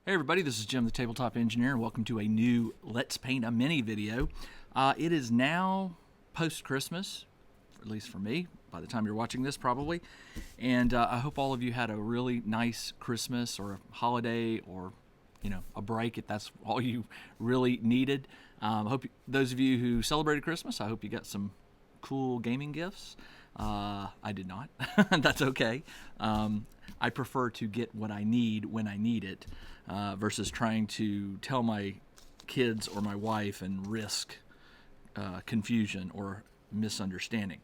Hey everybody, this is Jim the Tabletop Engineer and welcome to a new Let's Paint a Mini video. It is now post-Christmas, at least for me, by the time you're watching this probably. And I hope all of you had a really nice Christmas or a holiday or a break if that's all you really needed. I hope those of you who celebrated Christmas, I hope you got some cool gaming gifts. I did not. That's okay. I prefer to get what I need when I need it versus trying to tell my kids or my wife and risk confusion or misunderstanding.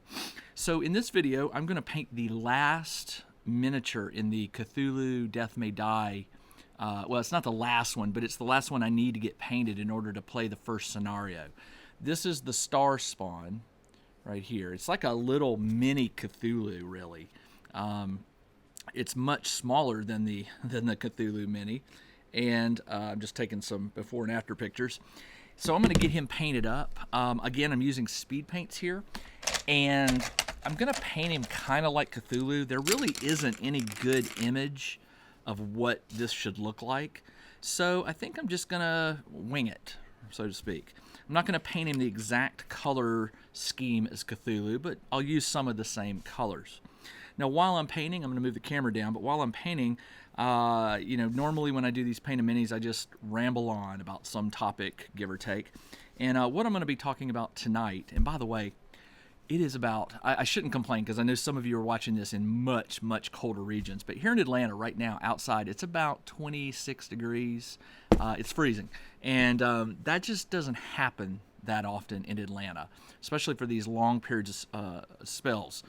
So in this video, I'm going to paint the last miniature in the Cthulhu Death May Die. Well, it's not the last one, but it's the last one I need to get painted in order to play the first scenario. This is the Star Spawn right here. It's like a little mini Cthulhu, really. It's much smaller than the Cthulhu Mini, and I'm just taking some before and after pictures. So I'm going to get him painted up. Again, I'm using speed paints here, and I'm going to paint him kind of like Cthulhu. There really isn't any good image of what this should look like, so I think I'm just going to wing it, so to speak. I'm not going to paint him the exact color scheme as Cthulhu, but I'll use some of the same colors. Now, while I'm painting, I'm going to move the camera down, but while I'm painting, normally when I do these paint-a-minis, I just ramble on about some topic, give or take. And what I'm going to be talking about tonight, and by the way, it is about, I shouldn't complain because I know some of you are watching this in much, much colder regions, but here in Atlanta right now, outside, it's about 26 degrees. It's freezing. And that just doesn't happen that often in Atlanta, especially for these long periods of spells.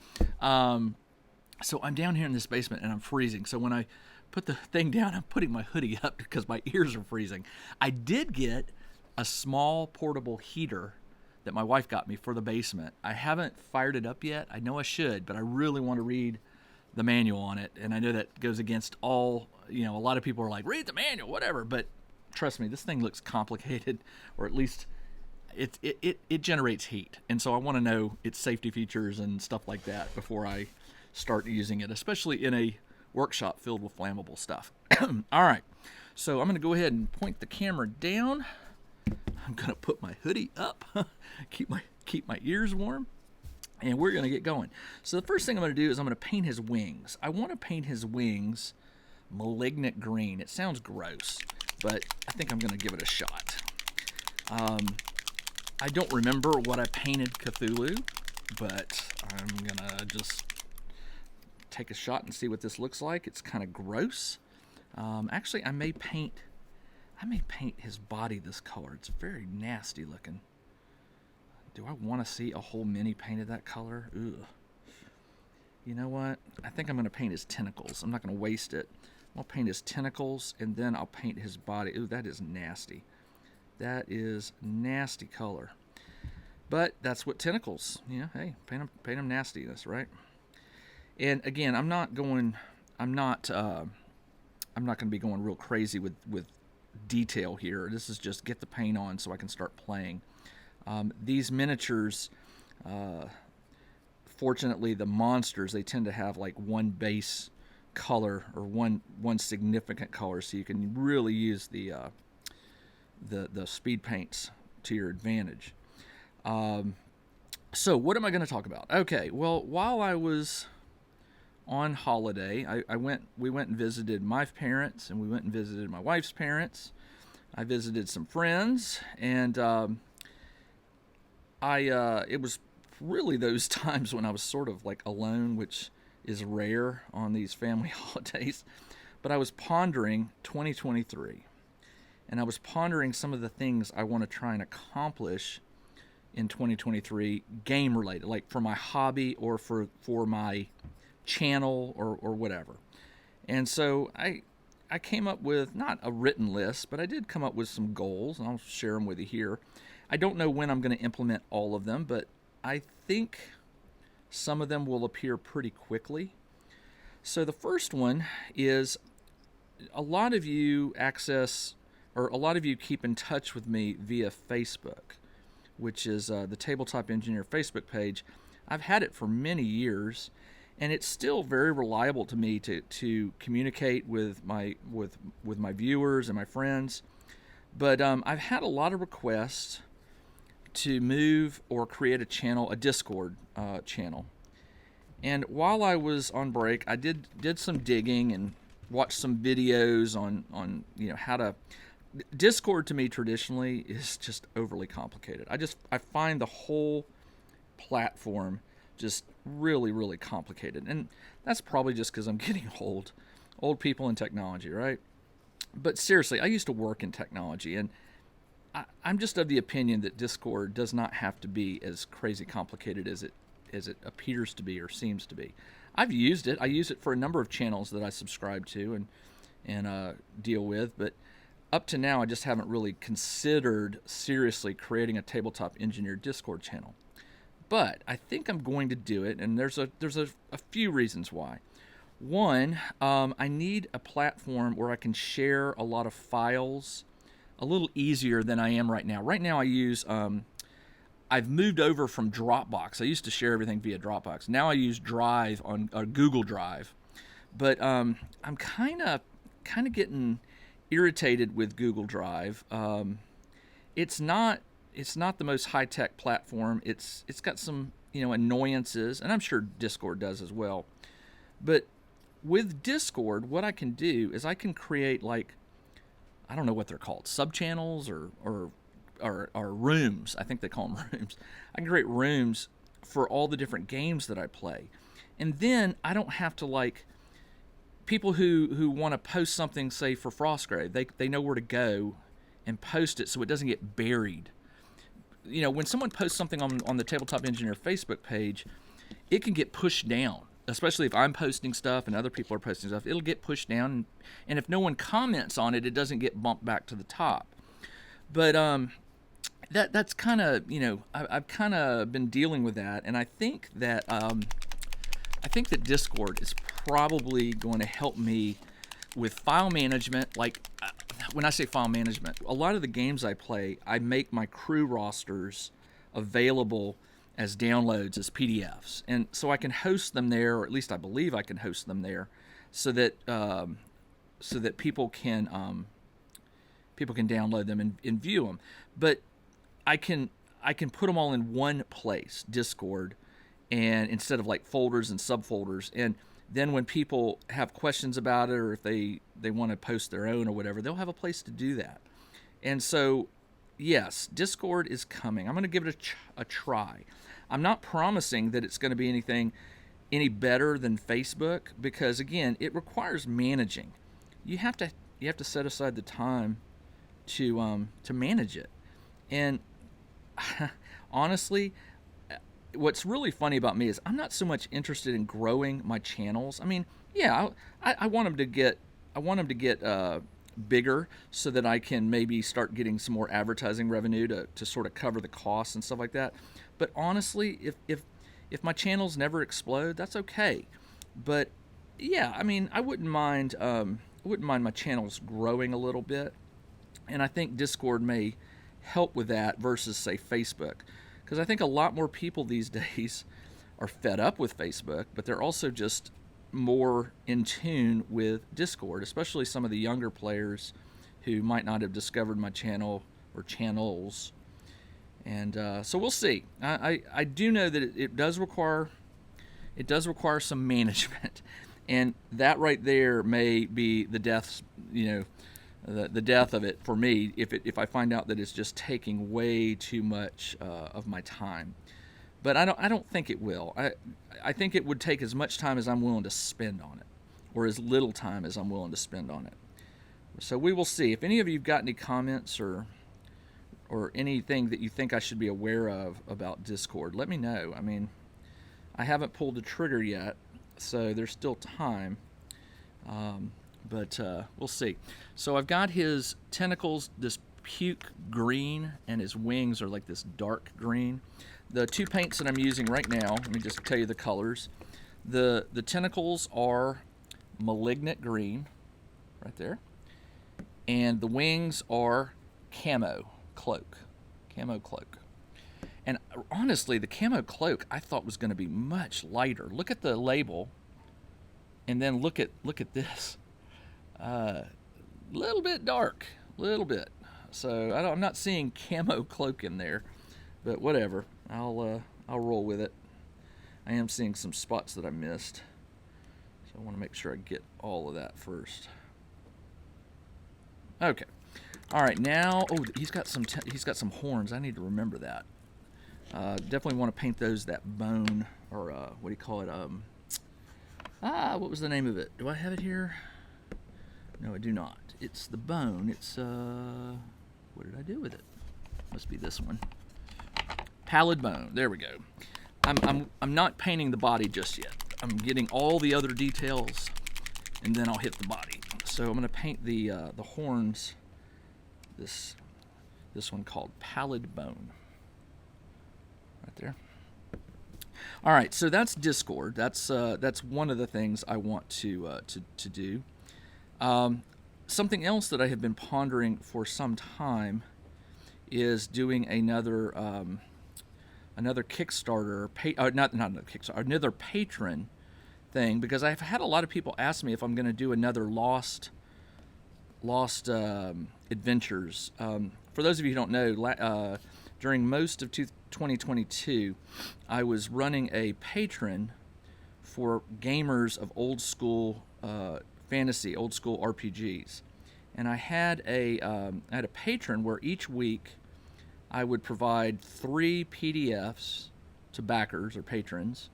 So I'm down here in this basement and I'm freezing. So when I put the thing down, I'm putting my hoodie up because my ears are freezing. I did get a small portable heater that my wife got me for the basement. I haven't fired it up yet. I know I should, but I really want to read the manual on it. And I know that goes against all, a lot of people are like, read the manual, whatever. But trust me, this thing looks complicated, or at least it generates heat. And so I want to know its safety features and stuff like that before I start using it, especially in a workshop filled with flammable stuff. All right, so I'm going to go ahead and point the camera down. I'm going to put my hoodie up, keep my ears warm, and we're going to get going. So the first thing I'm going to do is I'm going to paint his wings. I want to paint his wings malignant green. It sounds gross, but I think I'm going to give it a shot. I don't remember what I painted Cthulhu, but I'm going to just take a shot and see what this looks like. It's kind of gross. Actually, I may paint his body this color. It's very nasty looking. Do I want to see a whole mini painted that color? Ugh. You know what? I think I'm going to paint his tentacles. I'm not going to waste it. I'll paint his tentacles and then I'll paint his body. Ooh, that is nasty. That is nasty color. But that's what tentacles. Hey, paint them nastiness, right? And again, I'm not going to be going real crazy with detail here. This is just get the paint on so I can start playing. These miniatures, fortunately, the monsters, they tend to have like one base color or one significant color, so you can really use the speed paints to your advantage. So what am I going to talk about? Okay, well, while I was on holiday, we went and visited my parents, and we went and visited my wife's parents. I visited some friends, and it was really those times when I was sort of like alone, which is rare on these family holidays. But I was pondering 2023, and I was pondering some of the things I want to try and accomplish in 2023, game related, like for my hobby or for my channel or whatever. And so I came up with not a written list, but I did come up with some goals, and I'll share them with you here. I don't know when I'm going to implement all of them, but I think some of them will appear pretty quickly. So the first one is a lot of you keep in touch with me via Facebook, which is the Tabletop Engineer Facebook page. I've had it for many years, and it's still very reliable to me to communicate with my viewers and my friends. But I've had a lot of requests to move or create a Discord channel. And while I was on break, I did some digging and watched some videos on how to. Discord to me traditionally is just overly complicated. I find the whole platform just really complicated, and that's probably just because I'm getting old people in technology, right? But seriously, I used to work in technology, and I'm just of the opinion that Discord does not have to be as crazy complicated as it appears to be or seems to be. I've used it. I use it for a number of channels that I subscribe to and deal with, but up to now, I just haven't really considered seriously creating a Tabletop Engineer Discord channel. But I think I'm going to do it, and there's a few reasons why. One, I need a platform where I can share a lot of files a little easier than I am right now. Right now I use, I've moved over from Dropbox. I used to share everything via Dropbox. Now I use Drive on Google Drive. But I'm kind of getting irritated with Google Drive. It's not the most high-tech platform. It's got some annoyances, and I'm sure Discord does as well. But with Discord, what I can do is I can create, like, I don't know what they're called, subchannels or rooms. I think they call them rooms. I can create rooms for all the different games that I play, and then I don't have to, like, people who want to post something, say for Frostgrave, they know where to go and post it so it doesn't get buried. When someone posts something on the Tabletop Engineer Facebook page, it can get pushed down, especially if I'm posting stuff and other people are posting stuff. It'll get pushed down, and if no one comments on it, it doesn't get bumped back to the top. But that's kind of, I've kind of been dealing with that, and I think that Discord is probably going to help me with file management. Like, when I say file management, a lot of the games I play, I make my crew rosters available as downloads, as PDFs, and so I can host them there, or at least I believe I can host them there, so that people can download them and view them. But I can put them all in one place, Discord, and instead of like folders and subfolders. And then when people have questions about it, or if they want to post their own or whatever, they'll have a place to do that. And so, yes, Discord is coming. I'm going to give it a try. I'm not promising that it's going to be any better than Facebook, because again, it requires managing. You have to set aside the time to manage it. And honestly, what's really funny about me is I'm not so much interested in growing my channels. I mean, yeah, I want them to get bigger so that I can maybe start getting some more advertising revenue to sort of cover the costs and stuff like that. But honestly, if my channels never explode, that's okay. But yeah, I mean, I wouldn't mind my channels growing a little bit, and I think Discord may help with that versus, say, Facebook, because I think a lot more people these days are fed up with Facebook, but they're also just more in tune with Discord, especially some of the younger players who might not have discovered my channel or channels. And so we'll see. I do know that it does require some management, and that right there may be the death of it for me if I find out that it's just taking way too much of my time. But I don't think it will. I think it would take as much time as I'm willing to spend on it, or as little time as I'm willing to spend on it. So we will see. If any of you've got any comments or anything that you think I should be aware of about Discord, let me know. I mean, I haven't pulled the trigger yet, so there's still time. But we'll see. So I've got his tentacles, this puke green, and his wings are like this dark green. The two paints that I'm using right now, let me just tell you the colors. The tentacles are malignant green, right there. And the wings are camo cloak. And honestly, the camo cloak I thought was going to be much lighter. Look at the label, and then look at this. Little bit dark, little bit. So I'm not seeing camo cloak in there, but whatever. I'll roll with it. I am seeing some spots that I missed, so I want to make sure I get all of that first. Okay. All right, now, oh, he's got some horns. I need to remember that. Definitely want to paint those that bone, or what do you call it? What was the name of it? Do I have it here? No, I do not. It's the bone. It's what did I do with it? Must be this one. Pallid bone. There we go. I'm not painting the body just yet. I'm getting all the other details, and then I'll hit the body. So I'm going to paint the horns. This one called Pallid Bone. Right there. All right, so that's Discord. That's one of the things I want to do. Something else that I have been pondering for some time is doing another Kickstarter, not another Kickstarter, another patron thing, because I've had a lot of people ask me if I'm going to do another Lost Adventures. For those of you who don't know, during most of 2022, I was running a patron for gamers of old school fantasy, old school RPGs, and I had a patron where each week I would provide 3 PDFs to backers or patrons,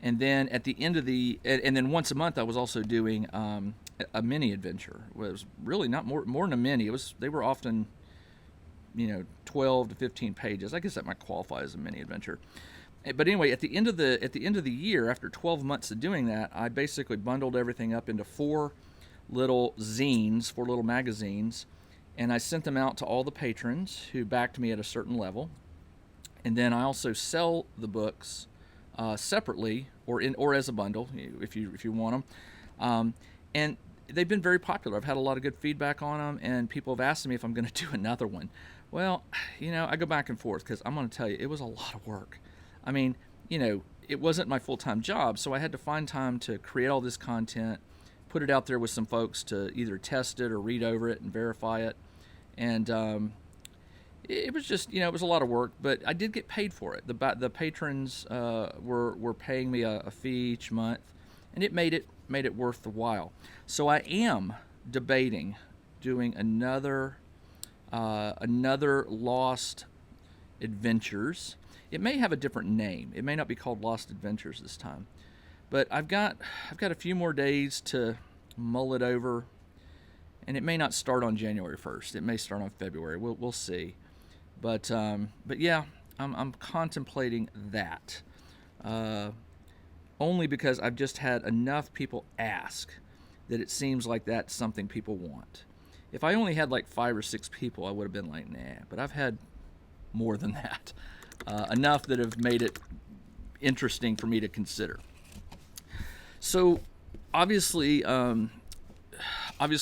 and then at the end of and then once a month I was also doing a mini adventure. It was really not more than a mini. They were often 12 to 15 pages. I guess that might qualify as a mini adventure. But anyway, at the end of the year, after 12 months of doing that, I basically bundled everything up into 4 little zines, 4 little magazines, and I sent them out to all the patrons who backed me at a certain level. And then I also sell the books separately or as a bundle if you want them. And they've been very popular. I've had a lot of good feedback on them, and people have asked me if I'm going to do another one. Well, I go back and forth, because I'm going to tell you, it was a lot of work. I mean, it wasn't my full-time job, so I had to find time to create all this content, put it out there with some folks to either test it or read over it and verify it. And it was just, it was a lot of work, but I did get paid for it. The patrons were paying me a fee each month, and it made it worth the while. So I am debating doing another Lost Adventures. It may have a different name. It may not be called Lost Adventures this time. But I've got a few more days to mull it over, and it may not start on January 1st. It may start on February. We'll see. But yeah, I'm contemplating that. Only because I've just had enough people ask that it seems like that's something people want. If I only had like 5 or 6 people, I would have been like, nah. But I've had more than that. Enough that have made it interesting for me to consider. So, obviously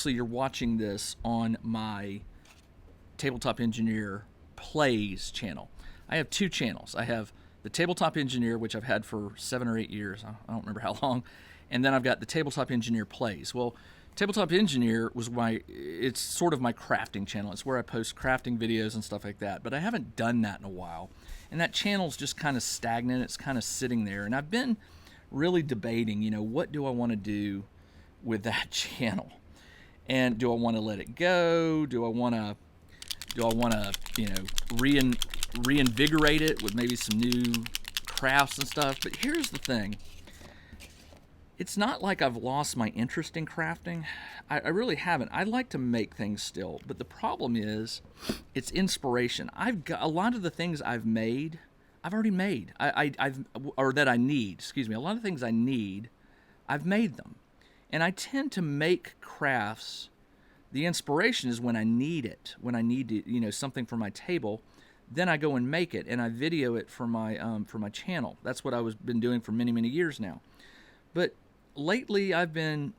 you're watching this on my Tabletop Engineer Plays channel. I have 2 channels. I have the Tabletop Engineer, which I've had for 7 or 8 years. I don't remember how long. And then I've got the Tabletop Engineer Plays. Well, Tabletop Engineer it's sort of my crafting channel. It's where I post crafting videos and stuff like that. But I haven't done that in a while. And that channel's just kind of stagnant. It's kind of sitting there. And I've been really debating, what do I want to do with that channel? And do I want to let it go? Do I want to reinvigorate it with maybe some new crafts and stuff? But here's the thing. It's not like I've lost my interest in crafting. I really haven't. I like to make things still, but the problem is it's inspiration. I've got a lot of the things I've already made. Or that I need, excuse me. A lot of things I need, I've made them. And I tend to make crafts. The inspiration is when I need it, when I need to, something for my table. Then I go and make it, and I video it for my channel. That's what I've been doing for many, many years now. But lately, I've been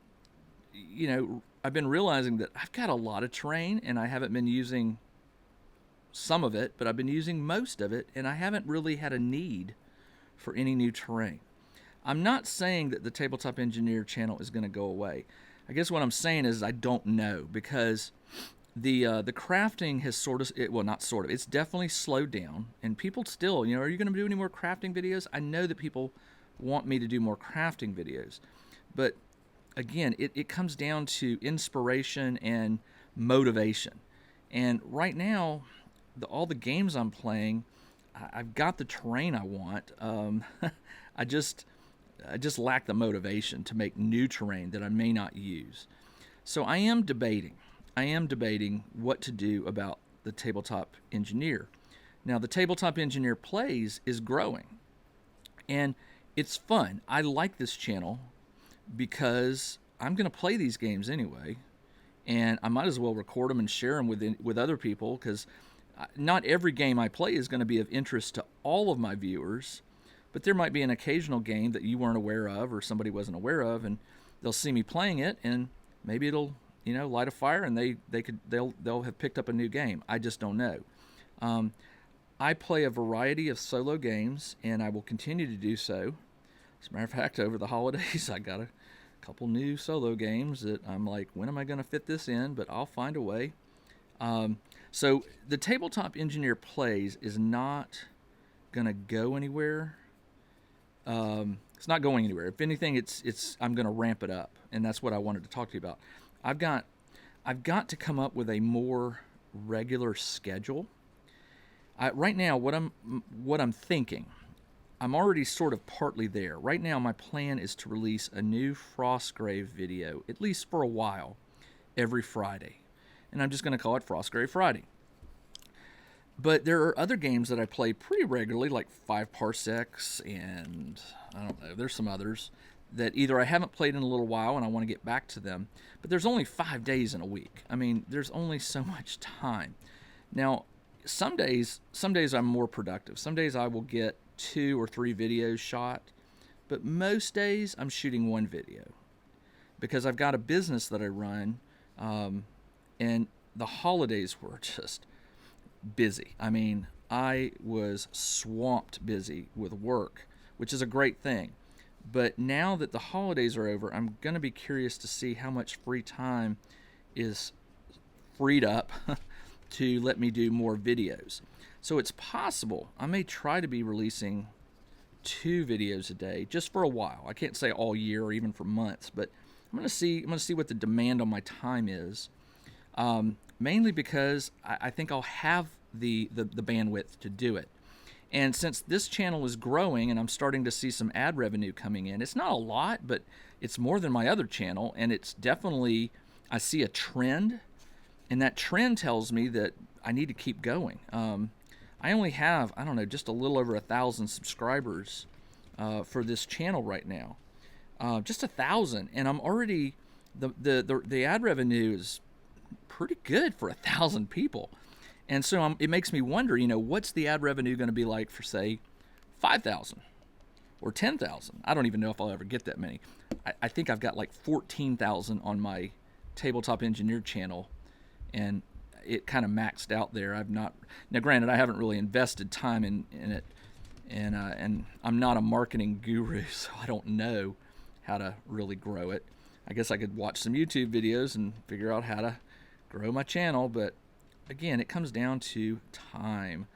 realizing that I've got a lot of terrain, and I haven't been using some of it, but I've been using most of it, and I haven't really had a need for any new terrain. I'm not saying that the Tabletop Engineer channel is going to go away. I guess what I'm saying is I don't know, because the crafting has it's definitely slowed down, and people still, are you going to do any more crafting videos? I know that people want me to do more crafting videos, but again, it comes down to inspiration and motivation. And right now, all the games I'm playing, I've got the terrain I want. I just lack the motivation to make new terrain that I may not use. So I am debating what to do about the Tabletop Engineer. Now, the Tabletop Engineer Plays is growing, and it's fun. I like this channel because I'm going to play these games anyway, and I might as well record them and share them with other people, because not every game I play is going to be of interest to all of my viewers, but there might be an occasional game that you weren't aware of or somebody wasn't aware of, and they'll see me playing it, and maybe it'll light a fire, and they'll have picked up a new game. I just don't know. I play a variety of solo games, and I will continue to do so. As a matter of fact, over the holidays, I got a couple new solo games that I'm like, when am I going to fit this in? But I'll find a way. So the Tabletop Engineer Plays is not going to go anywhere. It's not going anywhere. If anything, I'm going to ramp it up, and that's what I wanted to talk to you about. I've got to come up with a more regular schedule. Right now, what I'm thinking, I'm already sort of partly there. Right now, my plan is to release a new Frostgrave video, at least for a while, every Friday. And I'm just going to call it Frostgrave Friday. But there are other games that I play pretty regularly, like 5 Parsecs, and I don't know, there's some others that either I haven't played in a little while and I want to get back to them, but there's only 5 days in a week. I mean, there's only so much time. Now, some days I'm more productive. Some days I will get 2 or 3 videos shot, but most days I'm shooting 1 video because I've got a business that I run, and the holidays were just busy. I mean, I was swamped busy with work, which is a great thing. But now that the holidays are over, I'm going to be curious to see how much free time is freed up to let me do more videos. So it's possible I may try to be releasing 2 videos a day just for a while. I can't say all year or even for months, but I'm going to see what the demand on my time is. Mainly because I think I'll have the bandwidth to do it. And since this channel is growing and I'm starting to see some ad revenue coming in, it's not a lot, but it's more than my other channel, and it's definitely, I see a trend, and that trend tells me that I need to keep going. I only have, I don't know, just a little over 1,000 subscribers for this channel right now. Just 1,000, and I'm already, the ad revenue is pretty good for 1,000 people. And so it makes me wonder, what's the ad revenue going to be like for, say, 5,000 or 10,000? I don't even know if I'll ever get that many. I think I've got like 14,000 on my Tabletop Engineer channel, and it kind of maxed out there. Now granted, I haven't really invested time in it, and I'm not a marketing guru, so I don't know how to really grow it. I guess I could watch some YouTube videos and figure out how to grow my channel, but again, it comes down to time.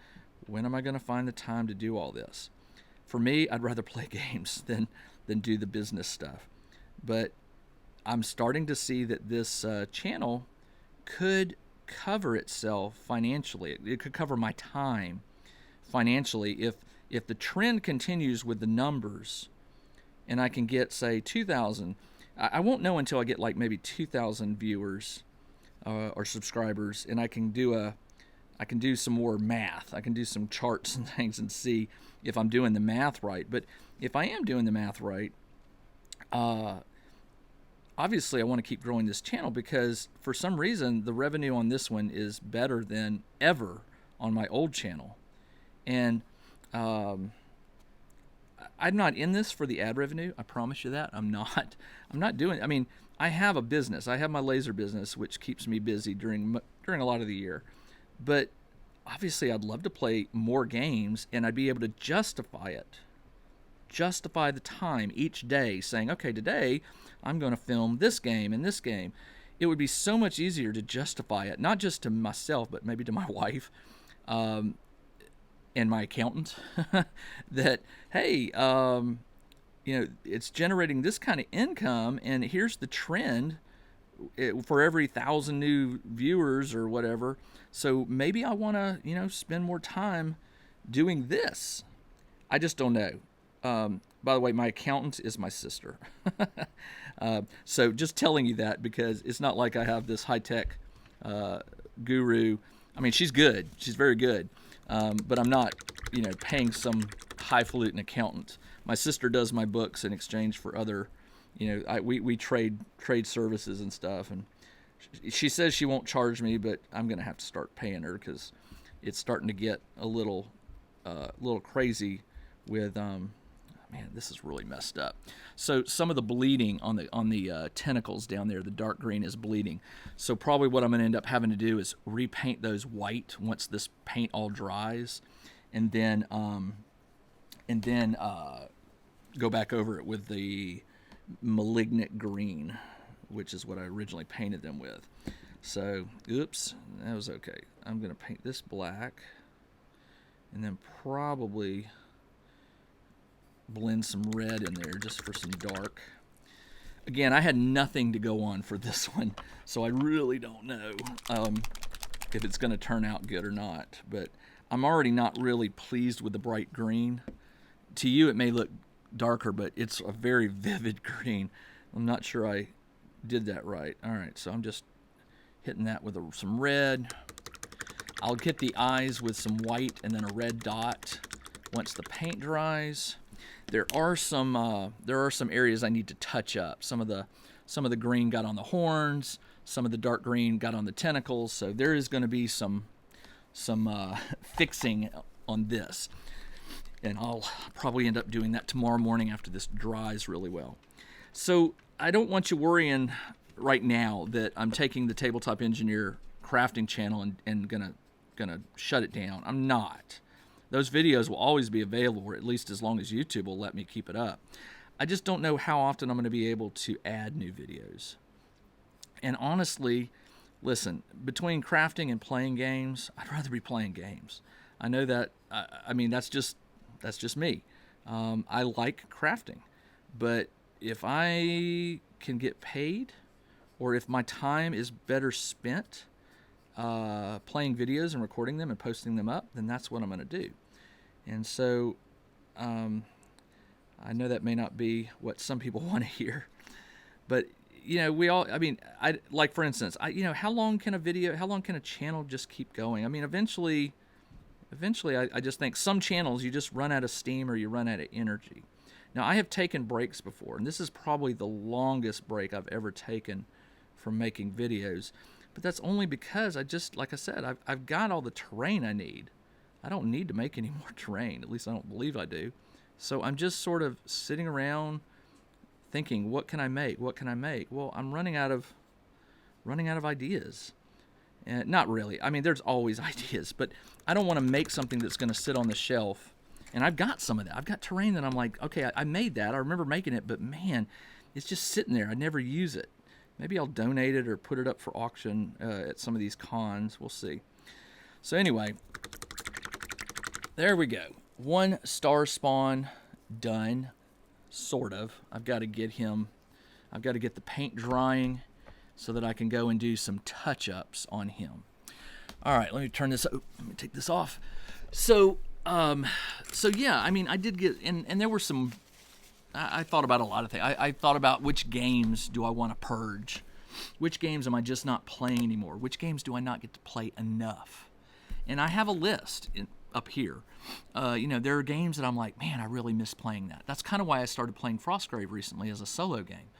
When am I going to find the time to do all this? For me, I'd rather play games than do the business stuff. But I'm starting to see that this channel could cover itself financially. It could cover my time financially if the trend continues with the numbers, and I can get, say, 2,000. I won't know until I get like maybe 2,000 viewers or subscribers, and I can do some more math. I can do some charts and things and see if I'm doing the math right. But if I am doing the math right, obviously I want to keep growing this channel, because for some reason the revenue on this one is better than ever on my old channel. And I'm not in this for the ad revenue. I promise you that. I'm not doing, I mean, I have a business. I have my laser business, which keeps me busy during a lot of the year. But obviously I'd love to play more games, and I'd be able to justify it. Justify the time each day, saying, okay, today I'm going to film this game and this game. It would be so much easier to justify it, not just to myself, but maybe to my wife and my accountant, that, hey, it's generating this kind of income, and here's the trend for every 1,000 new viewers or whatever. So maybe I want to, spend more time doing this. I just don't know. By the way, my accountant is my sister. So just telling you that, because it's not like I have this high-tech guru. I mean, she's good. She's very good. But I'm not, paying some highfalutin accountant. My sister does my books in exchange for other, we trade services and stuff. And she says she won't charge me, but I'm going to have to start paying her, because it's starting to get a little crazy with, man, this is really messed up. So some of the bleeding on the tentacles down there, the dark green is bleeding. So probably what I'm going to end up having to do is repaint those white once this paint all dries, and then go back over it with the malignant green, which is what I originally painted them with. So, oops, that was okay. I'm going to paint this black, and then probably blend some red in there just for some dark. Again, I had nothing to go on for this one, so I really don't know if it's going to turn out good or not. But I'm already not really pleased with the bright green. To you, it may look darker, but it's a very vivid green. I'm not sure I did that right. All right, so I'm just hitting that with some red. I'll get the eyes with some white and then a red dot once the paint dries. There are some areas I need to touch up. Some of the green got on the horns. Some of the dark green got on the tentacles. So there is going to be some fixing on this, and I'll probably end up doing that tomorrow morning after this dries really well. So I don't want you worrying right now that I'm taking the Tabletop Engineer crafting channel and gonna shut it down. I'm not. Those videos will always be available, or at least as long as YouTube will let me keep it up. I just don't know how often I'm going to be able to add new videos. And honestly, listen, between crafting and playing games, I'd rather be playing games. I know that, I mean, that's just me. I like crafting. But if I can get paid, or if my time is better spent playing videos and recording them and posting them up, then that's what I'm going to do. And so I know that may not be what some people want to hear, but like for instance, how long can a channel just keep going? I mean, eventually I just think some channels, you just run out of steam or you run out of energy. Now, I have taken breaks before, and this is probably the longest break I've ever taken from making videos. But that's only because like I said, I've got all the terrain I need. I don't need to make any more terrain. At least I don't believe I do. So I'm just sort of sitting around thinking, what can I make? What can I make? Well, I'm running out of ideas. And not really. I mean, there's always ideas, but I don't want to make something that's going to sit on the shelf. And I've got some of that. I've got terrain that I'm like, okay, I made that. I remember making it, but man, it's just sitting there. I never use it. Maybe I'll donate it or put it up for auction at some of these cons. We'll see. So anyway, there we go. One star spawn done, sort of. I've got to get the paint drying so that I can go and do some touch-ups on him. All right, let me turn this. Let me take this off. So yeah, I mean, I did get, and there were some. I thought about a lot of things. I thought about which games do I want to purge, which games am I just not playing anymore, which games do I not get to play enough, and I have a list up here. There are games that I'm like, man, I really miss playing that. That's kind of why I started playing Frostgrave recently as a solo game.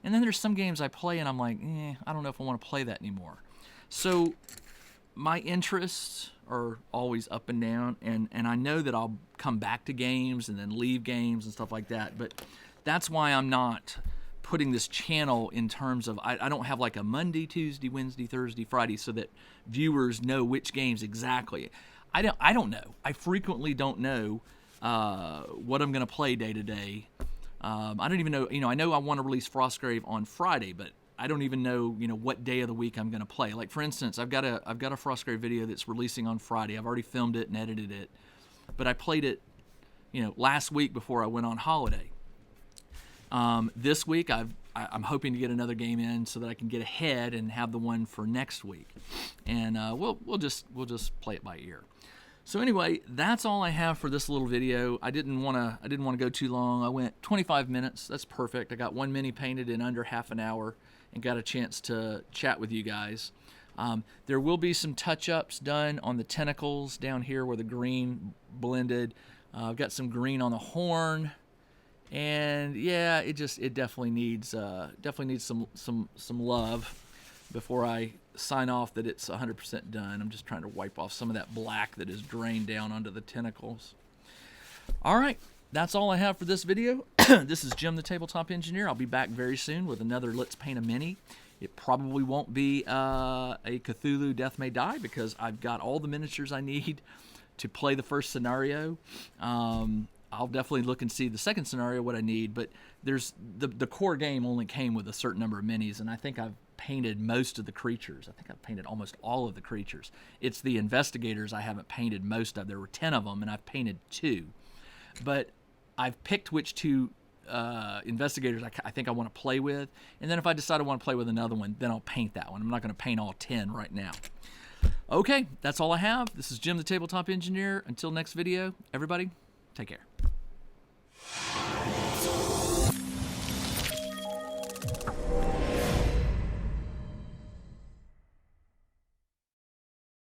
And then there's some games I play and I'm like, I don't know if I want to play that anymore. So my interests are always up and down, and I know that I'll come back to games and then leave games and stuff like that, but that's why I'm not putting this channel in terms of, I don't have like a Monday, Tuesday, Wednesday, Thursday, Friday, so that viewers know which games exactly. I don't know. I frequently don't know what I'm going to play day to day. I don't even know. I know I want to release Frostgrave on Friday, but I don't even know what day of the week I'm going to play. Like for instance, I've got a Frostgrave video that's releasing on Friday. I've already filmed it and edited it, but I played it last week before I went on holiday. This week I'm hoping to get another game in so that I can get ahead and have the one for next week, and we'll just play it by ear. So anyway, that's all I have for this little video. I didn't want to go too long. I went 25 minutes. That's perfect. I got one mini painted in under half an hour and got a chance to chat with you guys. There will be some touch-ups done on the tentacles down here where the green blended. I've got some green on the horn, and yeah, it definitely needs some love before I sign off that it's 100% done. I'm just trying to wipe off some of that black that is drained down onto the tentacles. All right, that's all I have for this video. This is Jim the Tabletop Engineer. I'll be back very soon with another Let's Paint a Mini. It probably won't be a Cthulhu Death May Die because I've got all the miniatures I need to play the first scenario. I'll definitely look and see the second scenario what I need, but there's the core game only came with a certain number of minis, and I think I've painted most of the creatures. I think I've painted almost all of the creatures. It's the investigators I haven't painted most of. There were 10 of them, and I've painted 2. But I've picked which 2 investigators I think I want to play with, and then if I decide I want to play with another one, then I'll paint that one. I'm not going to paint all 10 right now. Okay, that's all I have. This is Jim the Tabletop Engineer. Until next video, everybody, take care.